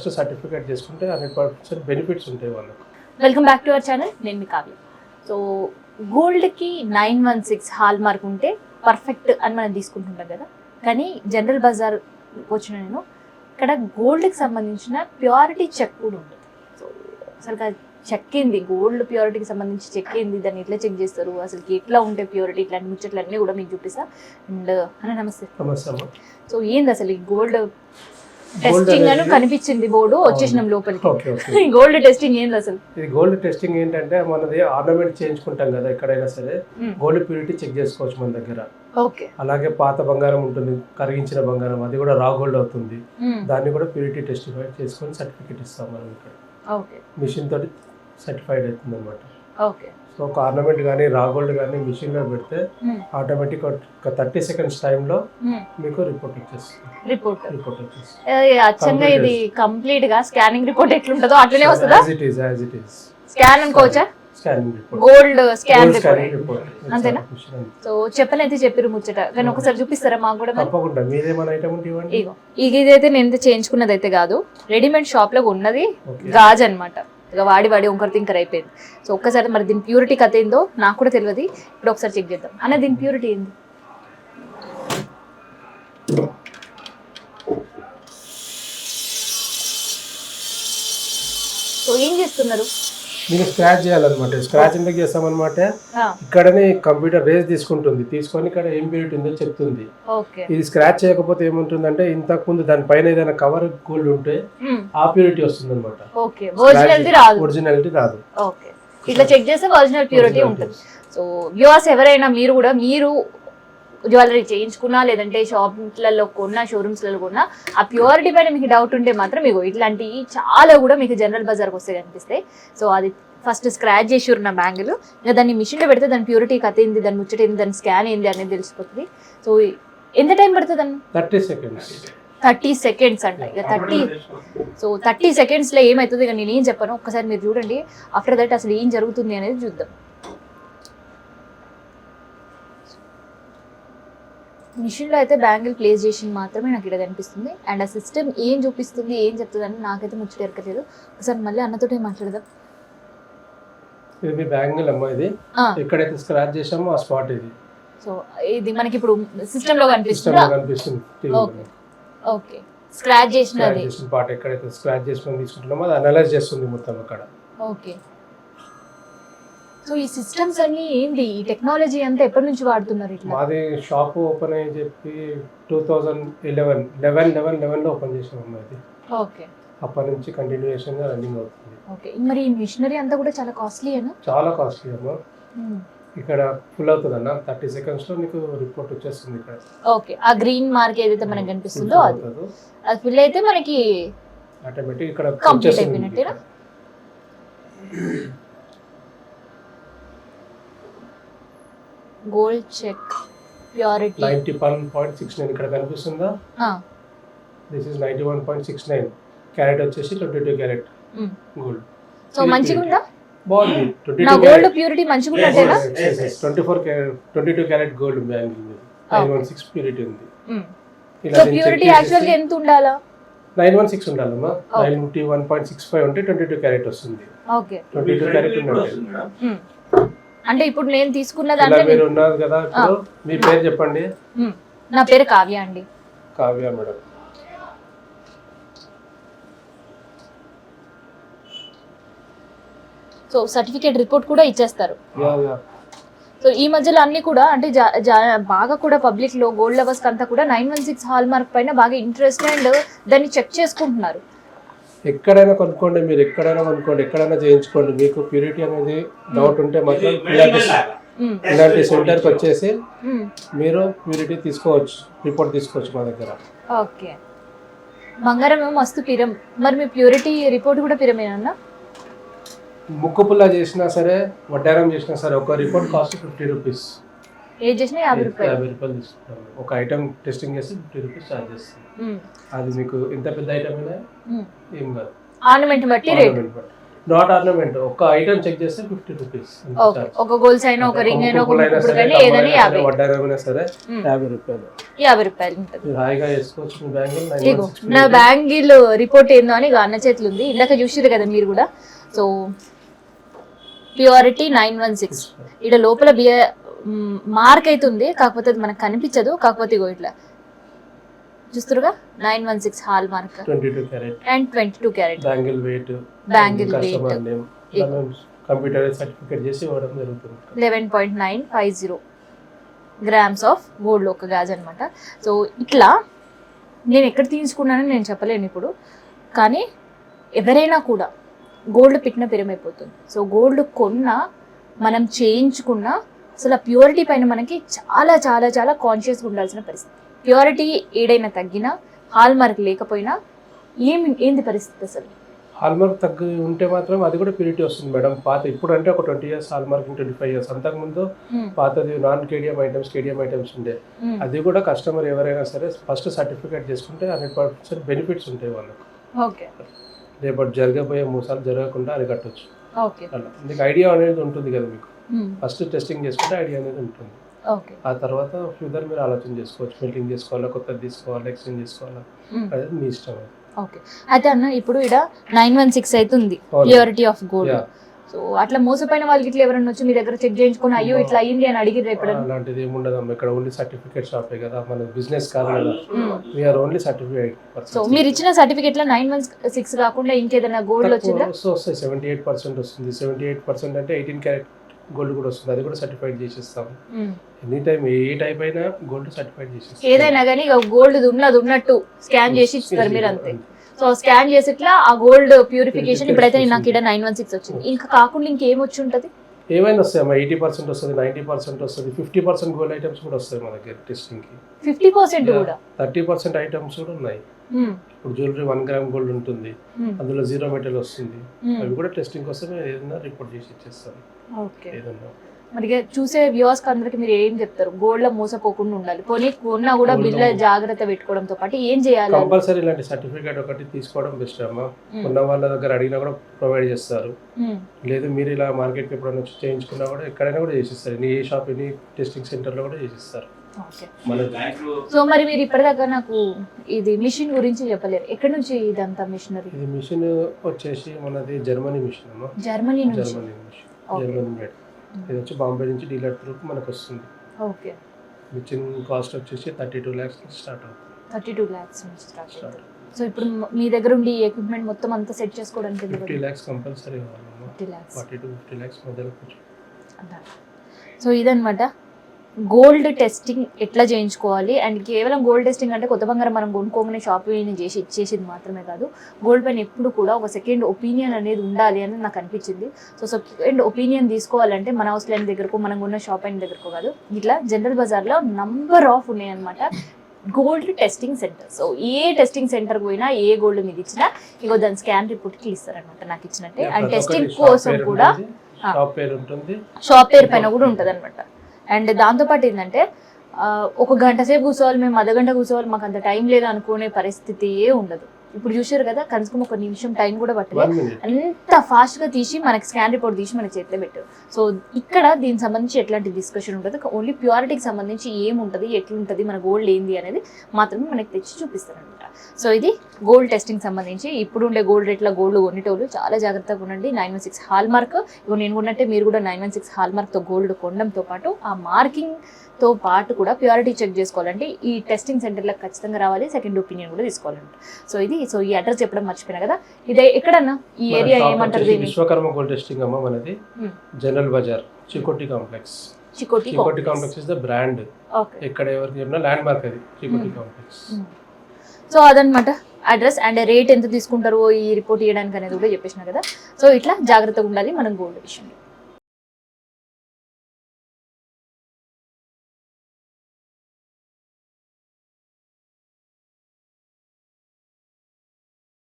First certificate చేసుకుంటే 100% benefits ఉంటాయి వాళ్ళకు. Welcome back to our channel, నేను మీ కావ్య. సో గోల్డ్కి 916 హాల్ మార్క్ ఉంటే పర్ఫెక్ట్ అని మనం తీసుకుంటుంటాం కదా, కానీ జనరల్ బజార్ వచ్చిన నేను ఇక్కడ గోల్డ్కి సంబంధించిన ప్యూరిటీ చెక్ కూడా ఉంటుంది. సో అసలు చెక్ ఏంది, గోల్డ్ ప్యూరిటీకి సంబంధించి చెక్ ఏంది, దాన్ని ఎట్లా చెక్ చేస్తారు, అసలు ఎట్లా ఉంటాయి ప్యూరిటీ, ఇట్లాంటి ముచ్చట్లన్నీ కూడా మీకు చూపిస్తా. అండ్ అన్న నమస్తే. సో ఏంది అసలు ఈ గోల్డ్ టెస్టింగ్ అని కనిపించింది బోర్డు, వచ్చేసినాం లోపలికి. గోల్డ్ టెస్టింగ్ ఏంది అసలు? ఇది గోల్డ్ టెస్టింగ్ ఏంటంటే మనది ఆర్నమెంట్ చేయించుకుంటాం కదా ఎక్కడైనా సరే, గోల్డ్ ప్యూరిటీ చెక్ చేసుకోవచ్చు మన దగ్గర. అలాగే పాత బంగారం ఉంటుంది, కరిగించిన బంగారం, అది కూడా రా గోల్డ్ అవుతుంది. దాన్ని కూడా ప్యూరిటీ టెస్టిఫై చేసుకొని సర్టిఫికేట్ ఇస్తాం మనం ఇక్కడ. మిషన్ తోటి సర్టిఫైడ్ అవుతుంది అనమాట. సో ఒక ఆర్నమెంట్ కానీ రా గోల్డ్ కానీ మిషన్ లో పెడితే ఆటోమేటిక్ ఒక 30 seconds టైంలో మీకు రిపోర్ట్ వచ్చేస్తుంది. అచ్చంగా ఇది కంప్లీట్ గా స్కానింగ్ రిపోర్ట్ ఎట్లుంటదో అట్లనే వస్తుందా? యాజ్ ఇట్ ఈస్ స్కాన్ అనుకోవచ్చా? Scanning report, gold scan report అంతేనా? సో చెప్పనైతే చెప్పిరు ముచ్చట, కానీ ఒకసారి చూపిస్తారా మాకు కూడా? తప్పకుండా. మీరేమైనా ఐటమ్ ఉంటే ఇవ్వండి. ఇదైతే నేను చేయించుకున్నది అయితే కాదు, రెడీమేడ్ షాప్ లో ఉన్నది గాజ్ అనమాట. ఇక వాడి ఒకరి తింకర్ అయిపోయింది. సో ఒక్కసారి మరి దీని ప్యూరిటీ కథ ఏందో నాకు కూడా తెలియదు, ఇప్పుడు ఒకసారి చెక్ చేద్దాం. అన్న దీని ప్యూరిటీ ఏంది? సో ఏం చేస్తున్నారు? మీరు స్క్రాచ్ చేయాలన్నమాట. స్క్రాచ్ ఎందుకు చేస్తామన్నమాట, ఇక్కడనే కంప్యూటర్ రేస్ తీసుకొని ఇక్కడ ఏం ప్యూరిటీ ఉందో చెప్తుంది. ఇది స్క్రాచ్ చేయకపోతే ఏముంటుందంటే, ఇంతకు ముందు దానిపైన ఏదైనా కవర్ గోల్డ్ ఉంటే ఆ ప్యూరిటీ వస్తుంది అనమాట, ఒరిజినాలిటీ రాదు. ఇట్లా చెక్ చేస్తే ఒరిజినల్ ప్యూరిటీ ఉంటుంది. సో వ్యూవర్స్ ఎవరైనా మీరు జ్యువెలరీ చేయించుకున్నా, లేదంటే షాప్లలో కొన్నా, షోరూమ్స్లలో కొన్నా, ఆ ప్యూరిటీ పైన మీకు డౌట్ ఉంటే మాత్రం మీకు ఇట్లాంటివి చాలా కూడా మీకు జనరల్ బజార్కి వస్తే కనిపిస్తాయి. సో అది ఫస్ట్ స్క్రాచ్ చేసి నా బ్యాంగిల్, ఇంకా దాన్ని మిషన్లో పెడితే దాని ప్యూరిటీ కథ ఏంది, దాని ముచ్చట ఏంది, దాని స్కాన్ ఏంది అనేది తెలిసిపోతుంది. సో ఎంత టైం పడుతుంది అన్న? 30 seconds అంట. ఇక 30 secondsలో ఏమవుతుంది ఇక నేను ఏం చెప్పాను, ఒక్కసారి మీరు చూడండి. ఆఫ్టర్ దట్ అసలు ఏం జరుగుతుంది అనేది చూద్దాం. మిషన్లో అయితే బ్యాంగిల్ ప్లేస్ చేసి మాత్రమే నాకు ఇక్కడ కనిపిస్తుంది. అండ్ ఆ సిస్టమ్ ఏం చూపిస్తుంది, ఏం చెప్తుంది అని నాకైతే ముచ్చట ఎరకలేదు. ఒకసారి మళ్ళీ అన్నతోటే మాట్లాడదాం. ఇది మీ బ్యాంగిల్ అమ్మా, ఇది ఎక్కడైతే స్క్రాచ్ చేసామో ఆ స్పాట్ ఇది. సో ఇది మనకి ఇప్పుడు సిస్టమ్ లో కనిపిస్తుంది. ఓకే, స్క్రాచ్ చేసిన పార్ట్ ఎక్కడైతే స్క్రాచ్ చేసుకొని తీసుకుంటున్నామో అది అనలైజ్ చేస్తుంది మొత్తం అక్కడ. ఓకే. సో ఈ సిస్టమ్స్ అన్ని ఏంది, ఈ టెక్నాలజీ అంతా ఎప్పటి నుంచి వాడుతున్నారు? ఇట్లా మాది షాప్ ఓపెన్ అయ్యి చెప్పి 2011 లో ఓపెన్ చేసాము అది. ఓకే. అప్పటి నుంచి కంటిన్యూయేషన్ గా రన్నింగ్ అవుతుంది. ఓకే. మరి ఈ మిషనరీ అంతా కూడా చాలా కాస్ట్లీ అన్న? చాలా కాస్ట్లీ అమ్మా. ఇక్కడ ఫుల్ అవుతుంది అన్న, 30 seconds లో నీకు రిపోర్ట్ వచ్చేస్తుంది ఇక్కడ. ఓకే. ఆ గ్రీన్ మార్క్ ఏదైతే మనకు కనిపిస్తుందో అది ఫుల్ అయితే మనకి ఆటోమేటిక్ ఇక్కడ కంప్లీట్ అయిపోయినట్టేనా? గోల్డ్ చెక్ ప్యూరిటీ 91.69 ఇక్కడ కనిపిస్తుందా? దిస్ ఇస్ 91.69 క్యారెట్ వచ్చేసి 22 క్యారెట్ గోల్డ్. సో మంచిగా ఉందా? బాగుంది. 22 గోల్డ్ ప్యూరిటీ మంచిగా ఉంటేనా? 22 క్యారెట్ గోల్డ్ బ్యాంగిల్ 916 ప్యూరిటీ ఉంది. సో ప్యూరిటీ యాక్చువల్ గా ఎంత ఉండాలా? 916 ఉండాలమ్మా. 91.65 ఉంటే 22 క్యారెట్ వస్తుంది. ఓకే. 22 క్యారెట్ ఉన్నట్టు. అంటే ఇప్పుడు నేను తీసుకున్న దాంట్లో మీరు ఉన్నారు కదా, ఇప్పుడు మీ పేరు చెప్పండి. నా పేరు కావ్య అండి. Kavya madam. So certificate report కూడా ఇచ్చేస్తారు. సో ఈ మధ్యలో అన్ని కూడా అంటే బాగా కూడా పబ్లిక్ లో గోల్డ్ లవర్స్ అంతా కూడా 916 హాల్ మార్క్ పైన బాగా ఇంట్రెస్ట్ అండ్ దాన్ని చెక్ చేసుకుంటున్నారు. ఎక్కడైనా కొనుక్కోండి, మీరు ఎక్కడైనా కొనుక్కోండి, ఎక్కడైనా చేయించుకోండి. మీకు ప్యూరిటీ అనేది డౌట్ ఉంటే మాత్రం ఇలాంటి సెంటర్కి వచ్చేసి మీరు ప్యూరిటీ తీసుకోవచ్చు, రిపోర్ట్ తీసుకోవచ్చు మా దగ్గర. ఓకే. బంగారం ఏమో మస్తు పిరం, మరి మీ ప్యూరిటీ రిపోర్ట్ కూడా పిరమేనా? ముక్కు పుల్ల చేసినా సరే, వడ్డారం చేసినా సరే, ఒక రిపోర్ట్ కాస్ట్ 50 రూపీస్. ఏది చేసినా 50 రూపాయలు తీసుకుంటాం. ఒక ఐటమ్ టెస్టింగ్ చేసి 50 రూపీస్ ఛార్జ్ చేస్తాం. అది మీకు ఎంత పెద్ద ఐటమ్ అయినా ఏం కాదు, ఆర్నమెంట్ బట్టి రేట్. నాట్ ఆర్నమెంట్, ఒక ఐటమ్ చెక్ చేస్తే 50 రూపీస్. ఓకే, ఒక గోల్స్ అయినా ఒక రింగ్ అయినా ఒక ముక్కుడు కానీ ఏదైనా 50, వడ్డారైనా సరే 50 రూపాయలు 50 రూపాయలు ఉంటుంది. మీరు హాయిగా వేసుకోవచ్చు మీ బ్యాంగిల్. ఇగో నా బ్యాంగిల్ రిపోర్ట్ ఏందో అని అన్న చేతులు ఉంది, ఇందాక చూసిరు కదా మీరు కూడా. సో ప్యూరిటీ 916 ఇక్కడ లోపల మార్క్ అయితే ఉంది, కాకపోతే అది మనకు కనిపించదు. కాకపోతే ఇగో ఇట్లా చూస్తురుగా 916 hallmark 22 carat and 22 carat bangle weight, bangle customer weight name computer certificate చేసి ఇవ్వడం జరుగుతుంది. 11.950 గ్రామ్స్ ఆఫ్ గోల్డ్ ఒక గాజ్ అనమాట. సో ఇట్లా నేను ఎక్కడ తీసుకున్నానని నేను చెప్పలేను ఇప్పుడు, కానీ ఎవరైనా కూడా గోల్డ్ పెట్టిన పెరమైపోతుంది. సో గోల్డ్ కొన్నా మనం చేయించుకున్నా అసలు ఆ ప్యూరిటీ పైన మనకి చాలా చాలా చాలా కాన్షియస్గా ఉండాల్సిన పరిస్థితి. ప్యూరిటీ ఏడైనా తగ్గినా, హాల్ మార్క్ లేకపోయినా ఏంది పరిస్థితి అసలు? హాల్ మార్క్ తగ్గి ఉంటే మాత్రం అది కూడా ప్యూరిటీ వస్తుంది మేడం. పాత ఇప్పుడు అంటే ఒక 20 ఇయర్స్ హాల్ మార్క్, 25 ఇయర్స్. అంతకుముందు పాతది నాన్ కేడిఎం ఐటమ్స్ ఉండే. అది కూడా కస్టమర్ ఎవరైనా సరే ఫస్ట్ సర్టిఫికేట్ చేసుకుంటే 100% బెనిఫిట్స్ ఉంటాయి వాళ్ళకు. ఓకే, రేపటి జరగబోయే మోసాలు జరగకుండా అరికట్టవచ్చు. ఓకే, అలా మీకు ఐడియా అనేది ఉంటుంది కదా, మీకు ఫస్ట్ టెస్టింగ్ చేసుకుంటే ఐడియా అనేది ఉంటుంది. ఓకే, ఆ తర్వాత ఫ్యూచర్ మీరు ఆలోచన చేసుకోవచ్చు, మెల్టింగ్ చేసుకోవాలా, కొత్తది తీసుకోవాలా, ఎక్స్చేంజ్ చేసుకోవాలా, అది మీ ఇష్టం. ఓకే, అయితే అన్న ఇప్పుడు ఇక్కడ 916 అయితే ఉంది ప్యూరిటీ ఆఫ్ గోల్డ్. సో అట్లా మోసపోయిన వాళ్ళకి ఇట్లా ఎవరైనా వచ్చి మీ దగ్గర చెక్ చేయించుకుని అయ్యో ఇట్లా అయ్యింది అని అడిగి అలాంటిది ఏమి ఉండదు. ఇక్కడ ఓన్లీ సర్టిఫికేట్ షాపే కదా, మన బిజినెస్ కాదు కదా, వీఆర్ ఓన్లీ సర్టిఫికేట్. సో మీరు ఇచ్చిన సర్టిఫికేట్ లో 916 కాకుండా ఇంకేదైనా గోల్డ్ వచ్చిందా? వస్తాయి, 78% వస్తుంది. 78% అంటే 18 క్యారెట్ గోల్డ్ కూడా వస్తుంది, అది కూడా సర్టిఫైడ్ చేసిస్తాము. ఎనీ టైం ఏ టైప్ అయినా గోల్డ్ సర్టిఫైడ్ చేసిస్తాం. ఏదైనా కానీ గోల్డ్ ఉన్నట్టు స్కాన్ చేసి ఇస్తారు మీరు అంతే. సో స్కాన్ చేసి ఇట్లా ఆ గోల్డ్ ప్యూరిఫికేషన్ ఇప్పుడైతే నాకు ఇక్కడ 916 వచ్చింది. ఇంకా కాకుండా ఇంకేం వచ్చి ఉంటుంది? ఏమైనా వస్తాయమ్మా, 80% వస్తుంది, 90% వస్తుంది, 50% గోల్డ్ ఐటమ్స్ కూడా వస్తాయి మా దగ్గర టెస్టింగ్ కి. 50% కూడా 30% ఐటమ్స్ కూడా ఉన్నాయి. ఇప్పుడు జ్యువెలరీ 1 గ్రామ్ గోల్డ్ ఉంటుంది, అందులో 0 మెటల్ వస్తుంది. అవి కూడా టెస్టింగ్ కోసం ఏదైనా రిపోర్ట్ చేసి ఇచ్చేస్తాను. ఓకే, మరి చూసే వ్యూవర్స్ కి అందరికి మీరు ఏం చెప్తారు? గోల్డ్ లో మోసపోకుండా ఉండాలి, కొన్నా కూడా బిల్ల జాగ్రత్త పెట్టుకోవడంతో పాటు ఏం చేయాలి? కంపల్సరీ ఇలాంటి సర్టిఫికేట్ ఒకటి తీసుకోవడం బెస్ట్ అమ్మా. ఉన్న వాళ్ళ దగ్గర అడిగినా కూడా ప్రొవైడ్ చేస్తారు. లేదు మీరు ఇలా మార్కెట్ కి ఎప్పుడైనా వచ్చి చేయించుకున్నా కూడా ఎక్కడైనా కూడా చేసిస్తారు. ఏ షాప్ ఎనీ టెస్టింగ్ సెంటర్ లో కూడా చేసిస్తారు. సో మరి మీరు ఇప్పటిదాకా నాకు ఇది మిషన్ గురించి చెప్పలేరు, ఎక్కడి నుంచి ఇదంతా మిషనరీ? ఇది మిషన్ వచ్చేసి మనది జర్మనీ మిషన్ అమ్మా. Germany machine, Germany made. ఇది వచ్చి బాంబే నుంచి డీలర్ త్రూ మనకు వస్తుంది. ఓకే, మిషన్ కాస్ట్ వచ్చేసి 32 lakhs నుంచి స్టార్ట్ అవుతుంది. 32 lakhs నుంచి స్టార్ట్. సో ఇప్పుడు మీ దగ్గర ఉండి ఎక్విప్మెంట్ మొత్తం అంతా సెట్ చేసుకోవడానికి 50 lakhs కంపల్సరీ కావాలమ్మా. 50 lakhs 40 to 50 lakhs మధ్యలో కొంచెం. సో ఇదన్నమాట గోల్డ్ టెస్టింగ్ ఎట్లా చేయించుకోవాలి. అండ్ కేవలం గోల్డ్ టెస్టింగ్ అంటే కొత్త బంగారం మనం కొనుక్కోగానే షాపింగ్ చేసి ఇచ్చేసింది మాత్రమే కాదు, గోల్డ్ పైన ఎప్పుడు కూడా ఒక సెకండ్ ఒపీనియన్ అనేది ఉండాలి అని నాకు అనిపించింది. సో సెకండ్ ఒపీనియన్ తీసుకోవాలంటే మన హౌస్ లైన్ దగ్గరకు, మనం ఉన్న షాప్ అయిన దగ్గరకు కాదు, ఇట్లా జనరల్ బజార్లో నంబర్ ఆఫ్ ఉన్నాయన్నమాట గోల్డ్ టెస్టింగ్ సెంటర్. సో ఏ టెస్టింగ్ సెంటర్ పోయినా ఏ గోల్డ్ మీద ఇచ్చినా ఇగో దాని స్కాన్ రిపోర్ట్కి ఇస్తారనమాట నాకు ఇచ్చినట్టే. అండ్ టెస్టింగ్ కోసం కూడా షాప్ పేరు పైన కూడా ఉంటుంది అనమాట. అండ్ దాంతోపాటు ఏంటంటే ఒక గంట సేపు కూర్చోవాలి, మేము అర్ధగంట కూర్చోవాలి, మాకు అంత టైం లేదు అనుకునే పరిస్థితియే ఉండదు. ఇప్పుడు చూసారు కదా, కనీసం ఒక నిమిషం టైం కూడా పట్టలేదు, అంత ఫాస్ట్గా తీసి మనకి స్కాన్ రిపోర్ట్ తీసి మనకి చేతిలో పెట్టారు. సో ఇక్కడ దీనికి సంబంధించి ఎట్లాంటి డిస్కషన్ ఉంటుంది, ఓన్లీ ప్యూరిటీకి సంబంధించి ఏముంటుంది, ఎట్లుంటుంది, మన గోల్డ్ ఏంది అనేది మాత్రమే మనకి తెచ్చి చూపిస్తారనమాట. సో ఇది గోల్డ్ టెస్టింగ్ సంబంధించి. ఇప్పుడు ఉండే గోల్డ్ రేట్ల గోల్డ్ కొనేటోళ్ళు చాలా జాగ్రత్తగా ఉండండి. 916 హాల్ మార్క్, ఇగో నేను ఉన్నట్టే మీరు కూడా 916 హాల్ మార్క్తో గోల్డ్ కొనడంతో పాటు ఆ మార్కింగ్తో పాటు కూడా ప్యూరిటీ చెక్ చేసుకోవాలంటే ఈ టెస్టింగ్ సెంటర్లకు ఖచ్చితంగా రావాలి, సెకండ్ ఒపీనియన్ కూడా తీసుకోవాలంట. సో ఇది, సో ఈ అడ్రస్ చెప్పడం మర్చిపోయినా కదా, ఇదే ఎక్కడన్నా ఈ ఏరియా ఏమంటారు దీన్ని? విశ్వకర్మ గోల్డ్ టెస్టింగ్ అమ్మ మనది, General Bazaar, Chikoti Complex. Chikoti Complex is the brand. ఎక్కడ ఎవరికి చెప్పినా ల్యాండ్ మార్క్ అది, చికోటి కాంప్లెక్స్. సో అదనమాట అడ్రస్. అండ్ రేట్ ఎంత తీసుకుంటారో ఈ రిపోర్ట్ ఇవ్వడానికి అనేది కూడా చెప్పేసిన కదా. సో ఇట్లా జాగ్రత్తగా ఉండాలి మనం గోల్డ్ విషయంలో.